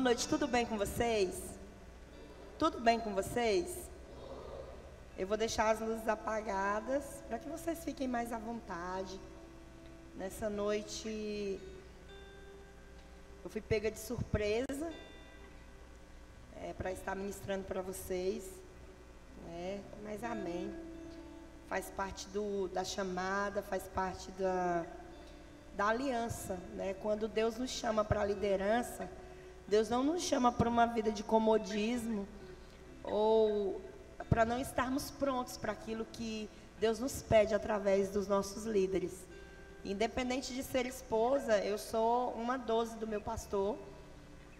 noite, tudo bem com vocês? Tudo bem com vocês? Eu vou deixar as luzes apagadas para que vocês fiquem mais à vontade. Nessa noite, eu fui pega de surpresa para estar ministrando para vocês, né? Mas amém. Faz parte da chamada, faz parte da aliança, né? Quando Deus nos chama para a liderança, Deus não nos chama para uma vida de comodismo ou para não estarmos prontos para aquilo que Deus nos pede através dos nossos líderes. Independente de ser esposa, eu sou uma 12 do meu pastor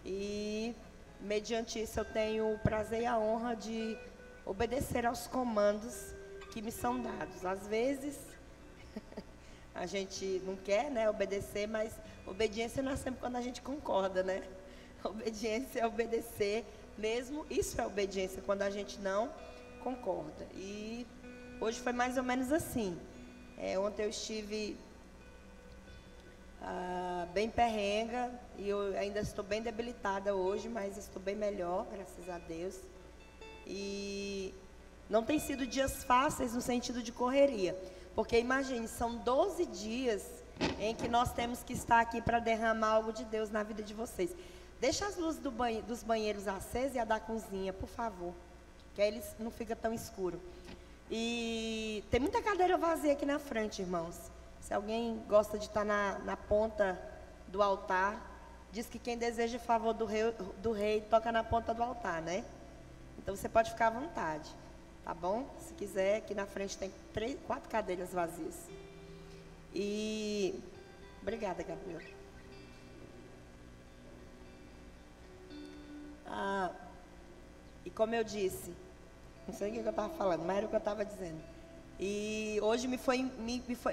e, mediante isso, eu tenho o prazer e a honra de obedecer aos comandos que me são dados. Às vezes, a gente não quer, né, obedecer, mas obediência não é sempre quando a gente concorda, né? Obediência é obedecer mesmo, isso é obediência, quando a gente não concorda. E hoje foi mais ou menos assim. Ontem eu estive bem perrenga e eu ainda estou bem debilitada hoje, mas estou bem melhor, graças a Deus. E não tem sido dias fáceis no sentido de correria, porque imagine, são 12 dias em que nós temos que estar aqui para derramar algo de Deus na vida de vocês. Deixa as luzes dos banheiros acesas e a da cozinha, por favor, que aí eles não fica tão escuro. E tem muita cadeira vazia aqui na frente, irmãos. Se alguém gosta de estar na ponta do altar, diz que quem deseja o favor do rei toca na ponta do altar, né? Então você pode ficar à vontade, tá bom? Se quiser, aqui na frente tem 4 cadeiras vazias. E obrigada, Gabriel. E como eu disse, não sei o que eu estava falando, mas era o que eu estava dizendo. E hoje me foi,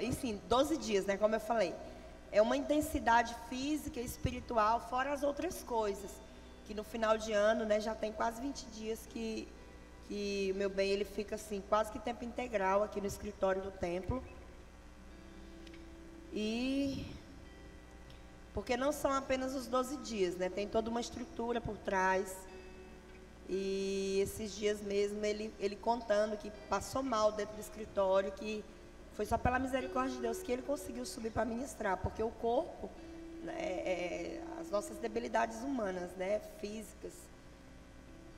enfim, 12 dias, né, como eu falei. É uma intensidade física e espiritual, fora as outras coisas. Que no final de ano, né, já tem quase 20 dias que o meu bem, ele fica assim, quase que tempo integral aqui no escritório do templo. E porque não são apenas os 12 dias, né? Tem toda uma estrutura por trás. E esses dias mesmo, ele contando que passou mal dentro do escritório, que foi só pela misericórdia de Deus que ele conseguiu subir para ministrar, porque o corpo, as nossas debilidades humanas, né, físicas.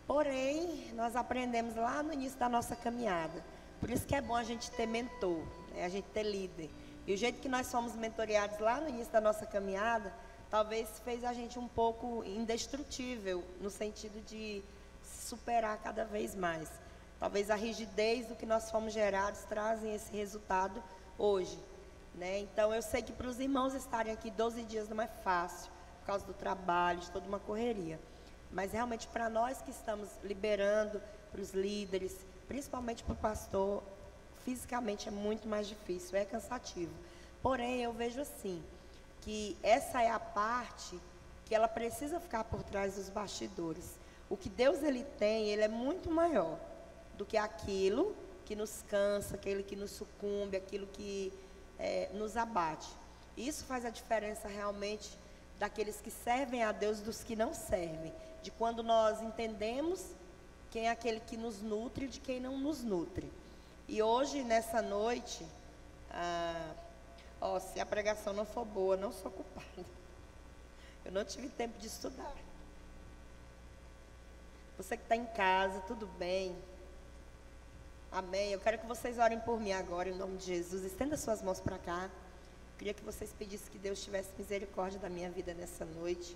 Porém, nós aprendemos lá no início da nossa caminhada. Por isso que é bom a gente ter mentor, né, a gente ter líder. E o jeito que nós fomos mentoreados lá no início da nossa caminhada, talvez fez a gente um pouco indestrutível, no sentido de superar cada vez mais. Talvez a rigidez do que nós fomos gerados trazem esse resultado hoje, né? Então eu sei que para os irmãos estarem aqui 12 dias não é fácil, por causa do trabalho, de toda uma correria. Mas realmente para nós que estamos liberando, para os líderes, principalmente para o pastor, fisicamente é muito mais difícil, é cansativo. Porém, eu vejo assim, que essa é a parte que ela precisa ficar por trás dos bastidores. O que Deus ele tem, ele é muito maior do que aquilo que nos cansa, aquele que nos sucumbe, aquilo que nos abate. Isso faz a diferença realmente daqueles que servem a Deus dos que não servem. De quando nós entendemos quem é aquele que nos nutre e de quem não nos nutre. E hoje, nessa noite, se a pregação não for boa, não sou culpada. Eu não tive tempo de estudar. Você que está em casa, tudo bem? Amém. Eu quero que vocês orem por mim agora, em nome de Jesus. Estenda suas mãos para cá. Eu queria que vocês pedissem que Deus tivesse misericórdia da minha vida nessa noite.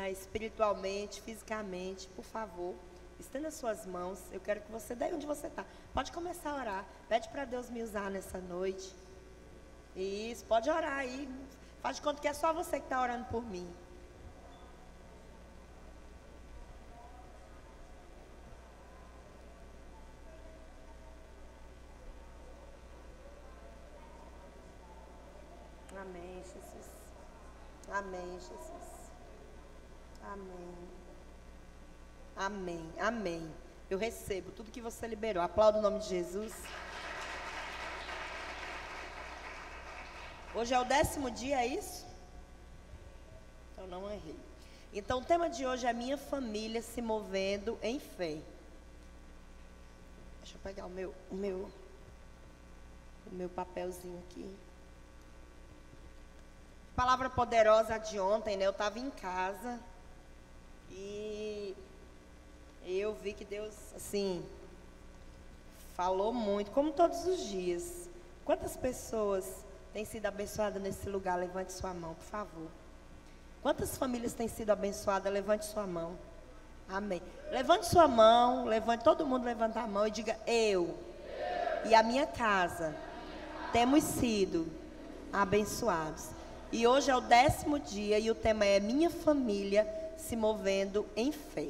Espiritualmente, fisicamente, por favor. Estenda suas mãos. Eu quero que você, daí onde você está, pode começar a orar. Pede para Deus me usar nessa noite. Isso, pode orar aí. Faz de conta que é só você que está orando por mim. Amém, Jesus. Amém, Jesus. Amém. Amém, amém. Eu recebo tudo que você liberou. Aplaudo o nome de Jesus. Hoje é o 10º dia, é isso? Então não errei. Então, o tema de hoje é minha família se movendo em fé. Deixa eu pegar o meu papelzinho aqui. Palavra poderosa de ontem, né? Eu estava em casa e eu vi que Deus, assim, falou muito, como todos os dias. Quantas pessoas têm sido abençoadas nesse lugar? Levante sua mão, por favor. Quantas famílias têm sido abençoadas? Levante sua mão. Amém. Levante sua mão, todo mundo levanta a mão e diga: eu e a minha casa temos sido abençoados. E hoje é o 10º dia e o tema é minha família se movendo em fé.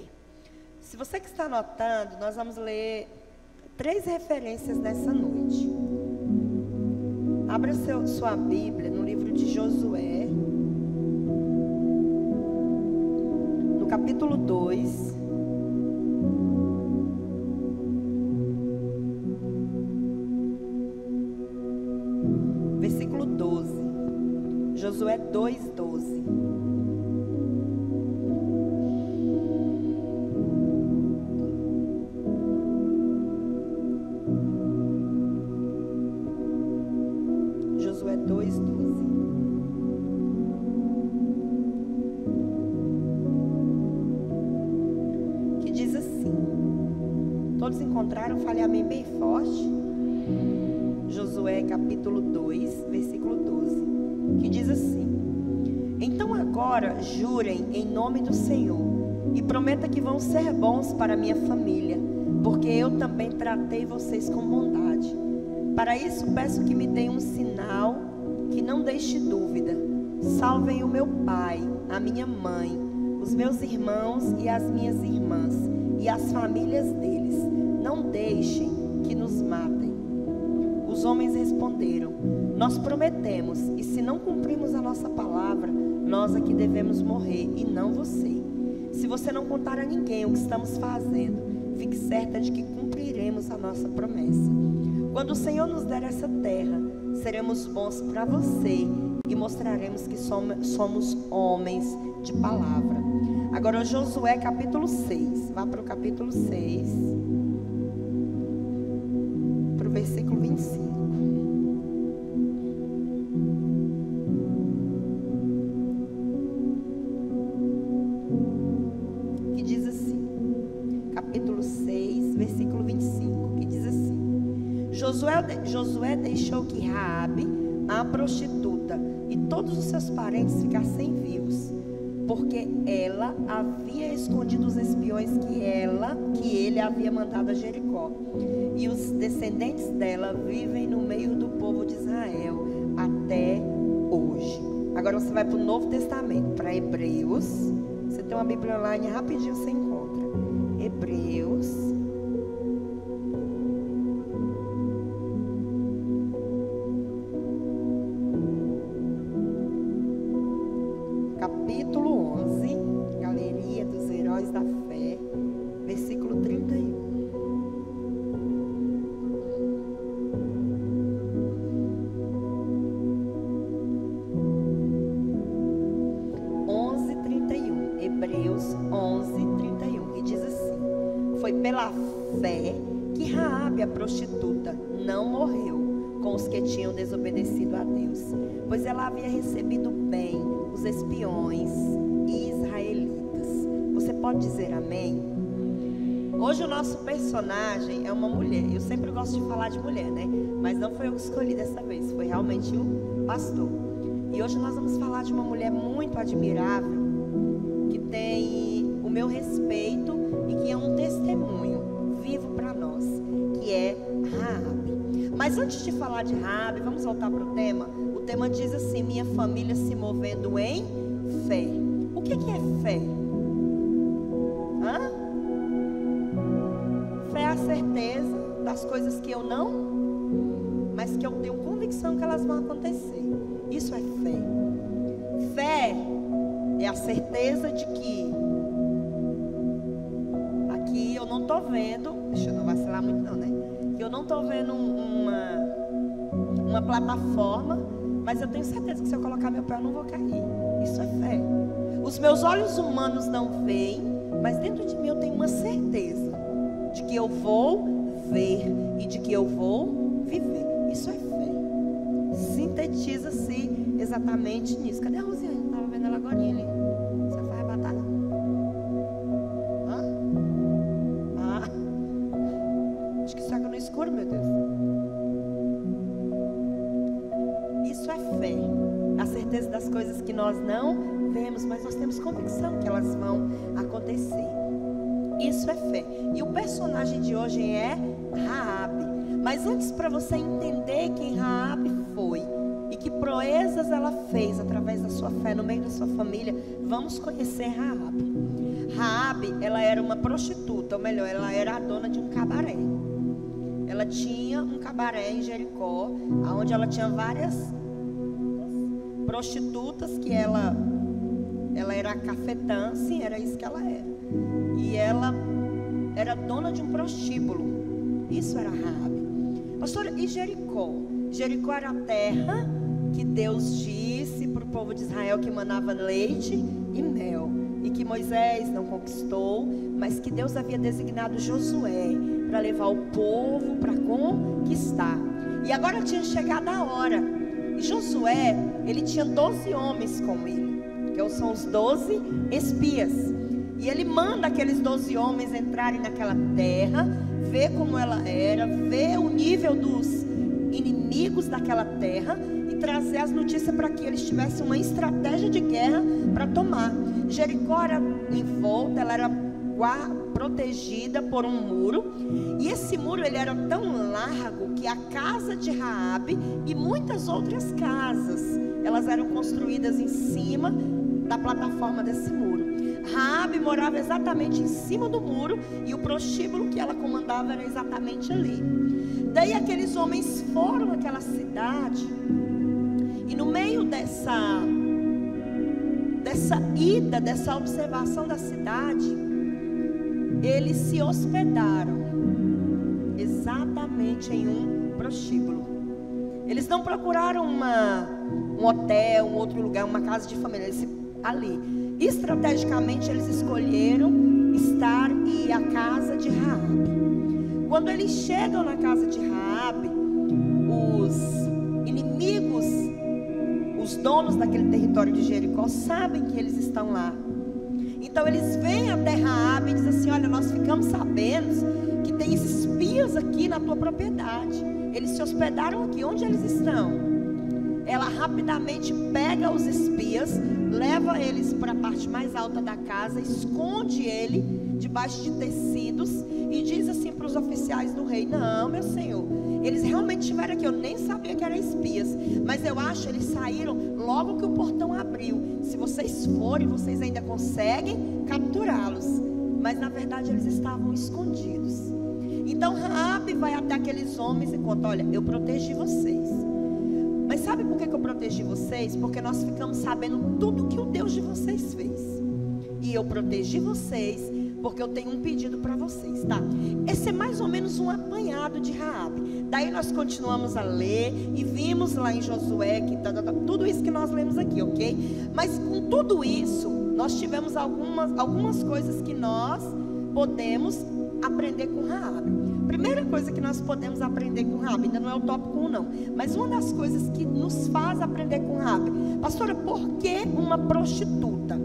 Se você que está anotando, nós vamos ler 3 referências nessa noite. Abra sua Bíblia no livro de Josué, no capítulo 2. Versículo 12. Josué 2:12. Josué 2:12. Que diz assim: todos encontraram? Fale amém bem forte. Josué capítulo 2, versículo 12, que diz assim: então agora jurem em nome do Senhor e prometa que vão ser bons para minha família, porque eu também tratei vocês com bondade. Para isso peço que me deem um sinal que não deixe dúvida. Salvem o meu pai, a minha mãe, os meus irmãos e as minhas irmãs e as famílias deles. Não deixem que nos matem. Os homens responderam: nós prometemos, e se não cumprirmos a nossa palavra, nós aqui devemos morrer e não você. Se você não contar a ninguém o que estamos fazendo, fique certa de que cumpriremos a nossa promessa. Quando o Senhor nos der essa terra, seremos bons para você e mostraremos que somos homens de palavra. Agora Josué capítulo 6, vá para o capítulo 6, para o versículo 25. Que diz assim, capítulo 6, versículo 25, que diz assim: Josué deixou que Raabe, a prostituta, e todos os seus parentes ficassem vivos, porque ela havia escondido os espiões que ele havia mandado a Jericó. E os descendentes dela vivem no meio do povo de Israel até hoje. Agora você vai para o Novo Testamento, para Hebreus. Você tem uma Bíblia online, rapidinho você encontra. Hebreus capítulo 11, Galeria dos Heróis da Fé, versículo 31. Hebreus 11:31, que diz assim: foi pela fé que Raabe, a prostituta, não morreu com os que tinham desobedecido a Deus, pois ela havia recebido bem os espiões israelitas. Você pode dizer amém? Hoje o nosso personagem é uma mulher. Eu sempre gosto de falar de mulher, né? Mas não foi eu que escolhi dessa vez, foi realmente o pastor. E hoje nós vamos falar de uma mulher muito admirável, que tem o meu respeito e que é um testemunho vivo para nós, que é Raabe. Mas antes de falar de Raabe, vamos voltar para o tema. O tema diz assim: minha família se movendo em fé. O que é fé? Hã? Fé é a certeza das coisas que eu não, mas que eu tenho convicção que elas vão acontecer. Isso é fé. Fé é a certeza de que aqui eu não estou vendo, deixa eu não vacilar muito não, né? Que eu não estou vendo uma plataforma, mas eu tenho certeza que se eu colocar meu pé eu não vou cair. Isso é fé. Os meus olhos humanos não veem, mas dentro de mim eu tenho uma certeza de que eu vou ver e de que eu vou viver. Isso é fé. Sintetiza-se exatamente nisso. Cadê a Rosiane? Eu estava vendo ela agora ali. Você vai arrebatar? Hã? Acho que saca no escuro, meu Deus. Isso é fé. A certeza das coisas que nós não vemos, mas nós temos convicção que elas vão acontecer. Isso é fé. E o personagem de hoje é Raabe. Mas antes, para você entender quem Raabe foi e que proezas ela fez através da sua fé no meio da sua família, vamos conhecer Raabe. Raabe, ela era uma prostituta, ou melhor, ela era a dona de um cabaré. Ela tinha um cabaré em Jericó, onde ela tinha várias prostitutas que ela era cafetã, sim, era isso que ela era. E ela era dona de um prostíbulo. Isso era Raabe. Pastora, e Jericó? Jericó era a terra que Deus disse para o povo de Israel que manava leite e mel. E que Moisés não conquistou, mas que Deus havia designado Josué para levar o povo para conquistar. E agora tinha chegado a hora. E Josué, ele tinha 12 homens com ele, que são os 12 espias. E ele manda aqueles 12 homens entrarem naquela terra, ver como ela era, ver o nível dos inimigos daquela terra e trazer as notícias para que eles tivessem uma estratégia de guerra para tomar. Jericó era em volta, ela era protegida por um muro, e esse muro ele era tão largo que a casa de Raabe e muitas outras casas, elas eram construídas em cima da plataforma desse muro. Raabe morava exatamente em cima do muro e o prostíbulo que ela comandava era exatamente ali. Daí aqueles homens foram àquela cidade e no meio dessa ida, dessa observação da cidade, eles se hospedaram exatamente em um prostíbulo. Eles não procuraram um hotel, um outro lugar, uma casa de família. Ali, estrategicamente, eles escolheram estar e ir à casa de Raabe. Quando eles chegam na casa de Raabe, os inimigos, os donos daquele território de Jericó, sabem que eles estão lá. Então eles vêm até Raabe e dizem assim: olha, nós ficamos sabendo que tem esses espias aqui na tua propriedade. Eles se hospedaram aqui. Onde eles estão? Ela rapidamente pega os espias, leva eles para a parte mais alta da casa, esconde ele debaixo de tecidos e diz assim para os oficiais do rei: não, meu senhor, eles realmente estiveram aqui. Eu nem sabia que eram espias, mas eu acho que eles saíram logo que o portão abriu. Se vocês forem, vocês ainda conseguem capturá-los, mas na verdade eles estavam escondidos. Então Raabe vai até aqueles homens e conta: olha, eu protegi vocês. Mas sabe por que eu protegi vocês? Porque nós ficamos sabendo tudo que o Deus de vocês fez. E eu protegi vocês porque eu tenho um pedido para vocês, tá? Esse é mais ou menos um apanhado de Raabe. Daí nós continuamos a ler e vimos lá em Josué que tudo isso que nós lemos aqui, ok? Mas com tudo isso, nós tivemos algumas coisas que nós podemos aprender com Raabe. Primeira coisa que nós podemos aprender com Raabe, ainda não é o tópico 1 não, mas uma das coisas que nos faz aprender com Raabe: pastora, por que uma prostituta?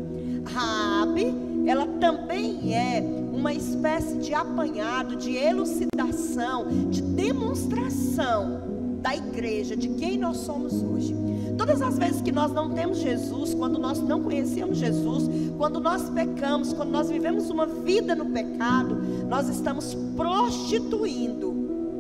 Raabe, ela também é uma espécie de apanhado, de elucidação, de demonstração da igreja, de quem nós somos hoje. Todas as vezes que nós não temos Jesus, quando nós não conhecemos Jesus, quando nós pecamos, quando nós vivemos uma vida no pecado, nós estamos prostituindo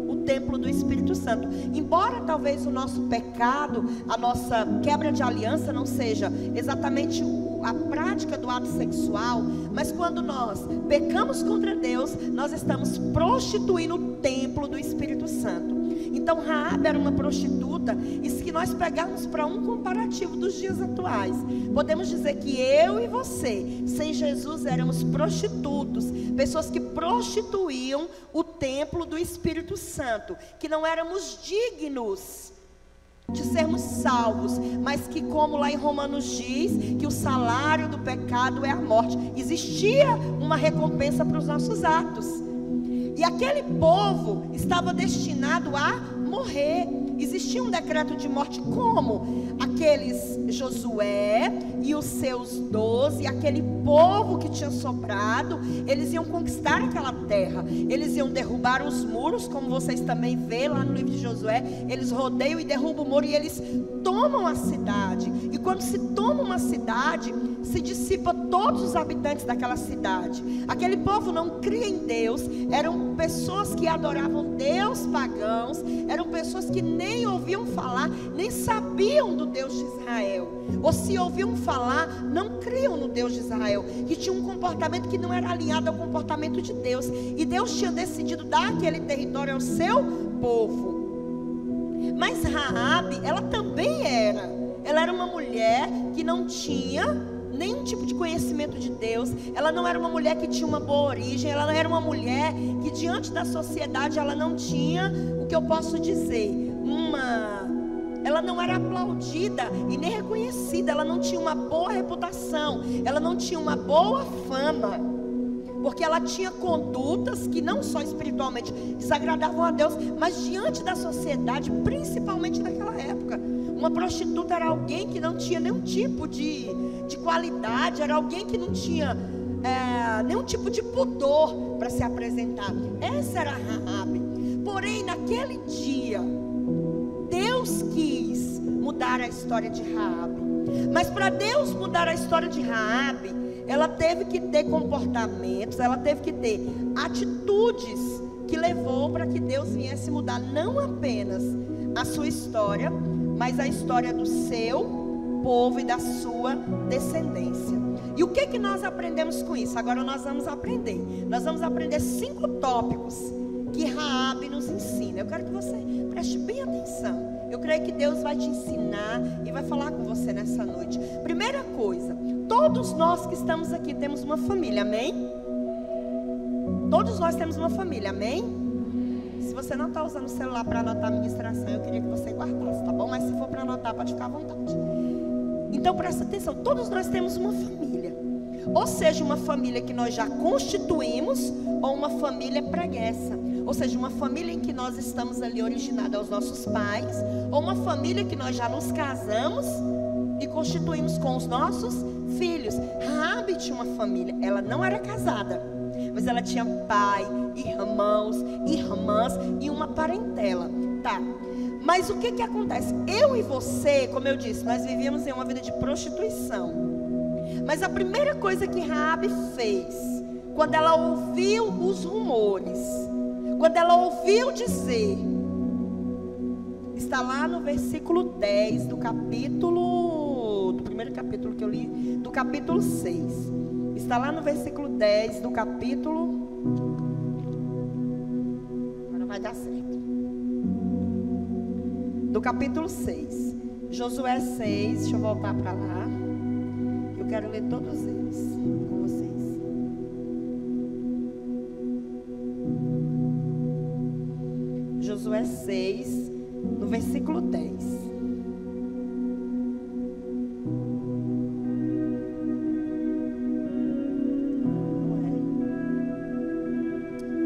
o templo do Espírito Santo. Embora talvez o nosso pecado, a nossa quebra de aliança não seja exatamente a prática do ato sexual, mas quando nós pecamos contra Deus, nós estamos prostituindo o templo do Espírito Santo. Então Raabe era uma prostituta. E se nós pegarmos para um comparativo dos dias atuais, podemos dizer que eu e você, sem Jesus, éramos prostitutos, pessoas que prostituíam o templo do Espírito Santo, que não éramos dignos de sermos salvos, mas que, como lá em Romanos diz, que o salário do pecado é a morte. Existia uma recompensa para os nossos atos, e aquele povo estava destinado a morrer. Existia um decreto de morte. Como? Aqueles Josué e os seus 12, aquele povo que tinha sobrado, eles iam conquistar aquela terra. Eles iam derrubar os muros, como vocês também vê lá no livro de Josué. Eles rodeiam e derrubam o muro, e eles tomam a cidade. E quando se toma uma cidade, se dissipa todos os habitantes daquela cidade. Aquele povo não cria em Deus. Eram pessoas que adoravam Deus pagãos. Eram pessoas que nem ouviam falar, nem sabiam do Deus de Israel. Ou se ouviam falar, não criam no Deus de Israel, que tinha um comportamento que não era alinhado ao comportamento de Deus. E Deus tinha decidido dar aquele território ao seu povo. Mas Raabe, ela também ela era uma mulher que não tinha nenhum tipo de conhecimento de Deus. Ela não era uma mulher que tinha uma boa origem. Ela não era uma mulher que, diante da sociedade, ela não tinha, o que eu posso dizer, ela não era aplaudida e nem reconhecida. Ela não tinha uma boa reputação, ela não tinha uma boa fama, porque ela tinha condutas que não só espiritualmente desagradavam a Deus, mas diante da sociedade, principalmente naquela época. Uma prostituta era alguém que não tinha nenhum tipo de qualidade, era alguém que não tinha nenhum tipo de pudor para se apresentar. Essa era Raabe. Porém, naquele dia, Deus quis mudar a história de Raabe. Mas para Deus mudar a história de Raabe, ela teve que ter comportamentos, ela teve que ter atitudes que levou para que Deus viesse mudar não apenas a sua história, mas a história do seu povo e da sua descendência. E o que nós aprendemos com isso? Agora nós vamos aprender 5 tópicos que Raabe nos ensina. Eu quero que você preste bem atenção. Eu creio que Deus vai te ensinar e vai falar com você nessa noite. Primeira coisa, todos nós que estamos aqui temos uma família, amém? Todos nós temos uma família, amém? Se você não está usando o celular para anotar a ministração, eu queria que você guardasse, tá bom? Mas se for para anotar, pode ficar à vontade. Então presta atenção, todos nós temos uma família. Ou seja, uma família que nós já constituímos, ou uma família preguiça. Ou seja, uma família em que nós estamos ali originados aos nossos pais, ou uma família que nós já nos casamos e constituímos com os nossos filhos. Raabe tinha uma família, ela não era casada, mas ela tinha pai, irmãos, irmãs e uma parentela, tá? Mas o que acontece? Eu e você, como eu disse, nós vivíamos em uma vida de prostituição. Mas a primeira coisa que Raabe fez, quando ela ouviu os rumores, quando ela ouviu dizer, está lá no versículo 10 do primeiro capítulo que eu li, do capítulo 6. Está lá no versículo 10 do capítulo, agora vai dar certo, do capítulo 6, Josué 6, deixa eu voltar para lá, eu quero ler todos eles com vocês. Josué 6, no versículo 10.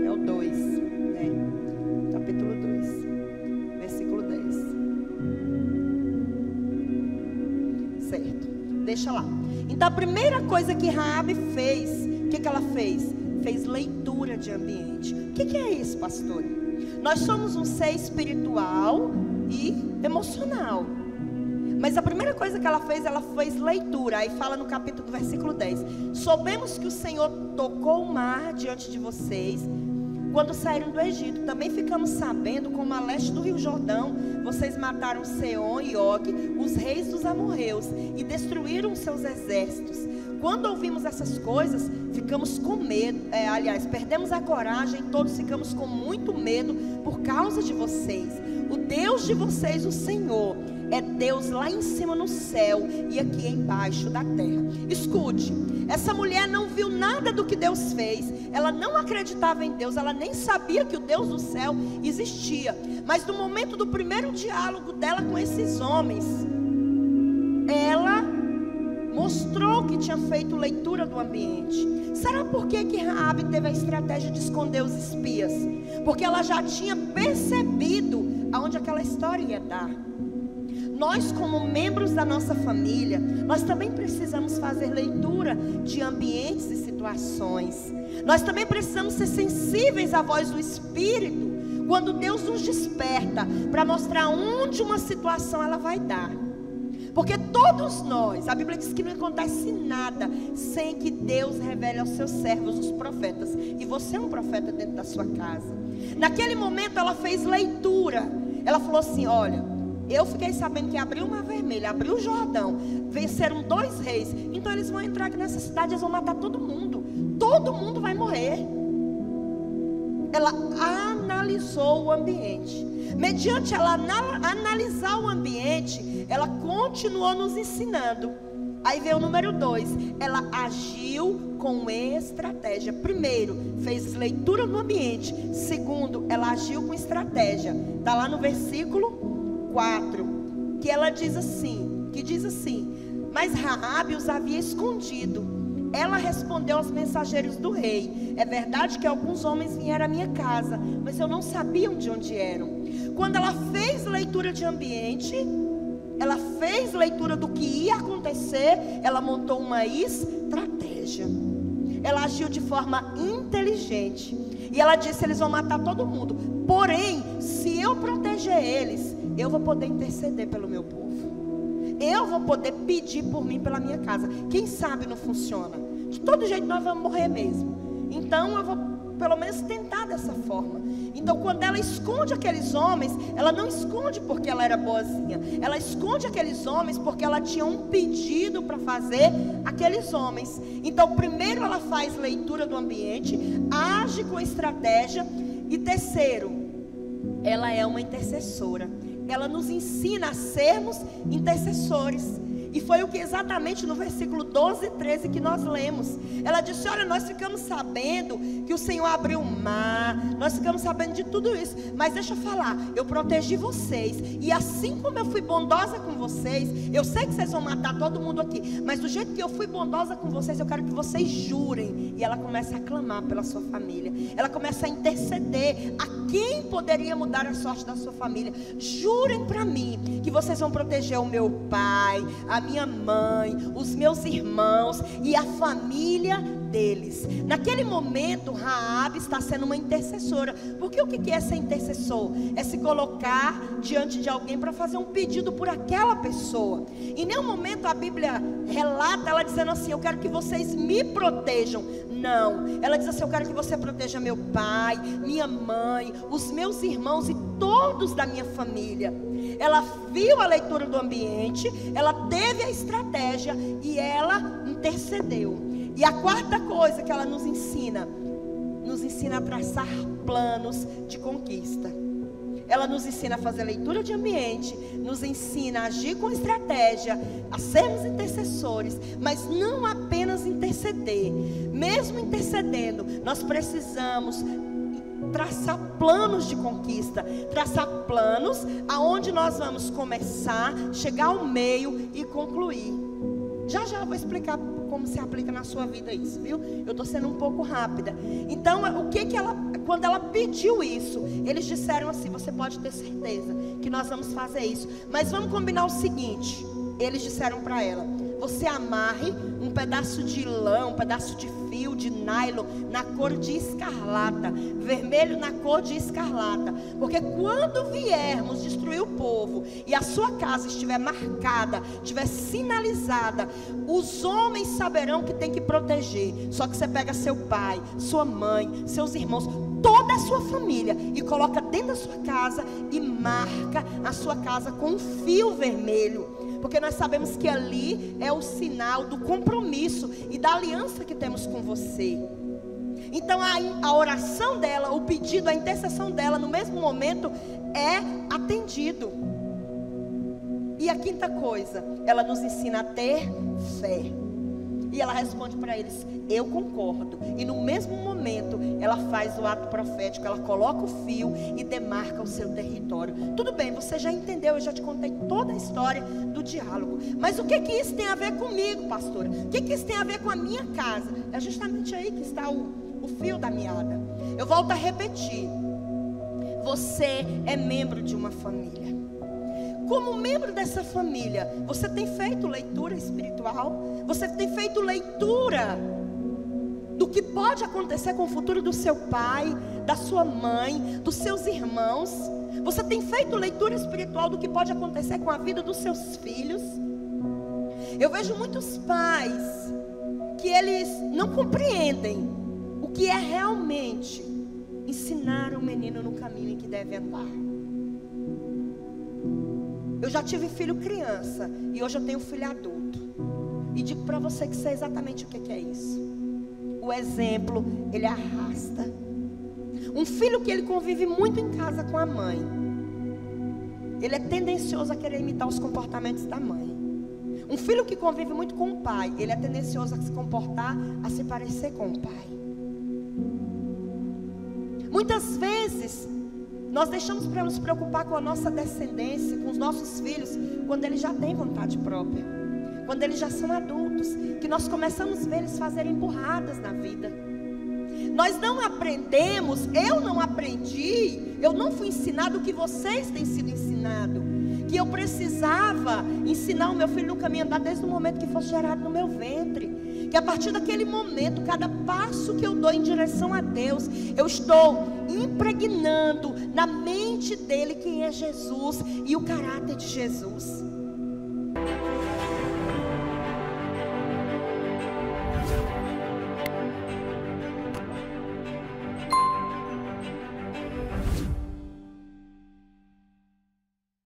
É o 2, capítulo 2, versículo 10. Certo, deixa lá. Então a primeira coisa que Raabe fez, o que ela fez? Fez leitura de ambiente. O que é isso, pastor? Nós somos um ser espiritual e emocional. Mas a primeira coisa que ela fez leitura. Aí fala no capítulo, versículo 10. Soubemos que o Senhor tocou o mar diante de vocês quando saíram do Egito. Também ficamos sabendo como a leste do rio Jordão vocês mataram Seom e Og, os reis dos amorreus, e destruíram seus exércitos. Quando ouvimos essas coisas, ficamos com medo, perdemos a coragem, todos ficamos com muito medo por causa de vocês. O Deus de vocês, o Senhor, é Deus lá em cima no céu e aqui embaixo da terra. Escute, essa mulher não viu nada do que Deus fez, ela não acreditava em Deus, ela nem sabia que o Deus do céu existia. Mas no momento do primeiro diálogo dela com esses homens, ela mostrou que tinha feito leitura do ambiente. Será por que Raabe teve a estratégia de esconder os espias? Porque ela já tinha percebido aonde aquela história ia dar. Nós, como membros da nossa família, nós também precisamos fazer leitura de ambientes e situações. Nós também precisamos ser sensíveis à voz do Espírito quando Deus nos desperta para mostrar onde uma situação ela vai dar. Porque todos nós, a Bíblia diz que não acontece nada sem que Deus revele aos seus servos, os profetas. E você é um profeta dentro da sua casa. Naquele momento ela fez leitura. Ela falou assim: olha, eu fiquei sabendo que abriu o Mar Vermelho, abriu o Jordão, venceram 2 reis. Então eles vão entrar aqui nessa cidade, eles vão matar todo mundo. Todo mundo vai morrer. Ela analisou o ambiente. Mediante ela analisar o ambiente, ela continuou nos ensinando. Aí veio o número 2. Ela agiu com estratégia. Primeiro, fez leitura no ambiente. Segundo, ela agiu com estratégia. Está lá no versículo 4, que ela diz assim, mas Raabe os havia escondido. Ela respondeu aos mensageiros do rei: é verdade que alguns homens vieram à minha casa, mas eu não sabia de onde eram. Quando ela fez leitura de ambiente, ela fez leitura do que ia acontecer, ela montou uma estratégia. Ela agiu de forma inteligente. E ela disse: eles vão matar todo mundo. Porém, se eu proteger eles, eu vou poder interceder pelo meu povo. Eu vou poder pedir por mim, pela minha casa. Quem sabe não funciona. De todo jeito nós vamos morrer mesmo. Então eu vou pelo menos tentar dessa forma. Então quando ela esconde aqueles homens, ela não esconde porque ela era boazinha. Ela esconde aqueles homens porque ela tinha um pedido para fazer aqueles homens. Então primeiro ela faz leitura do ambiente, age com estratégia. E terceiro, ela é uma intercessora. Ela nos ensina a sermos intercessores. E foi o que exatamente no versículo 12 e 13 que nós lemos. Ela disse: olha, nós ficamos sabendo que o Senhor abriu o mar, nós ficamos sabendo de tudo isso, mas deixa eu falar, eu protegi vocês, e assim como eu fui bondosa com vocês, eu sei que vocês vão matar todo mundo aqui, mas do jeito que eu fui bondosa com vocês, eu quero que vocês jurem. E ela começa a clamar pela sua família, ela começa a interceder a quem poderia mudar a sorte da sua família. Jurem para mim que vocês vão proteger o meu pai, a minha mãe, os meus irmãos e a família deles. Naquele momento, Raabe está sendo uma intercessora. Porque o que é ser intercessor? É se colocar diante de alguém para fazer um pedido por aquela pessoa. Em nenhum momento a Bíblia relata ela dizendo assim: eu quero que vocês me protejam. Não, ela diz assim: eu quero que você proteja meu pai, minha mãe, os meus irmãos e todos da minha família. Ela viu a leitura do ambiente, ela teve a estratégia e ela intercedeu. E a quarta coisa que ela nos ensina a traçar planos de conquista. Ela nos ensina a fazer leitura de ambiente, nos ensina a agir com estratégia, a sermos intercessores, mas não apenas interceder. Mesmo intercedendo, nós precisamos traçar planos de conquista, traçar planos aonde nós vamos começar, chegar ao meio e concluir. Já eu vou explicar como se aplica na sua vida isso, viu? Eu estou sendo um pouco rápida. Então, quando ela pediu isso, eles disseram assim: você pode ter certeza que nós vamos fazer isso, mas vamos combinar o seguinte. Eles disseram para ela: você amarre um pedaço de lã, um pedaço de fio de nylon na cor de escarlata, vermelho na cor de escarlata, porque quando viermos destruir o povo e a sua casa estiver marcada, estiver sinalizada, os homens saberão que tem que proteger. Só que você pega seu pai, sua mãe, seus irmãos, toda a sua família e coloca dentro da sua casa e marca a sua casa com um fio vermelho. Porque nós sabemos que ali é o sinal do compromisso e da aliança que temos com você. Então a oração dela, o pedido, a intercessão dela no mesmo momento é atendido. E a quinta coisa, ela nos ensina a ter fé. E ela responde para eles: eu concordo. E no mesmo momento, ela faz o ato profético. Ela coloca o fio e demarca o seu território. Tudo bem, você já entendeu, eu já te contei toda a história do diálogo. Mas o que isso tem a ver comigo, pastora? O que isso tem a ver com a minha casa? É justamente aí que está o fio da meada. Eu volto a repetir: você é membro de uma família. Como membro dessa família, você tem feito leitura espiritual? Você tem feito leitura do que pode acontecer com o futuro do seu pai, da sua mãe, dos seus irmãos? Você tem feito leitura espiritual do que pode acontecer com a vida dos seus filhos? Eu vejo muitos pais que eles não compreendem o que é realmente ensinar o menino no caminho em que deve andar. Eu já tive filho criança e hoje eu tenho filho adulto. E digo para você que sei exatamente o que é isso. O exemplo, ele arrasta. Um filho que ele convive muito em casa com a mãe, ele é tendencioso a querer imitar os comportamentos da mãe. Um filho que convive muito com o pai, ele é tendencioso a se comportar, a se parecer com o pai. Muitas vezes nós deixamos para nos preocupar com a nossa descendência, com os nossos filhos, quando eles já têm vontade própria, quando eles já são adultos, que nós começamos a ver eles fazerem burradas na vida. Nós não aprendemos, eu não aprendi, eu não fui ensinado o que vocês têm sido ensinados, que eu precisava ensinar o meu filho no caminho andar desde o momento que fosse gerado no meu ventre. Que a partir daquele momento, cada passo que eu dou em direção a Deus, eu estou impregnando na mente dele quem é Jesus e o caráter de Jesus.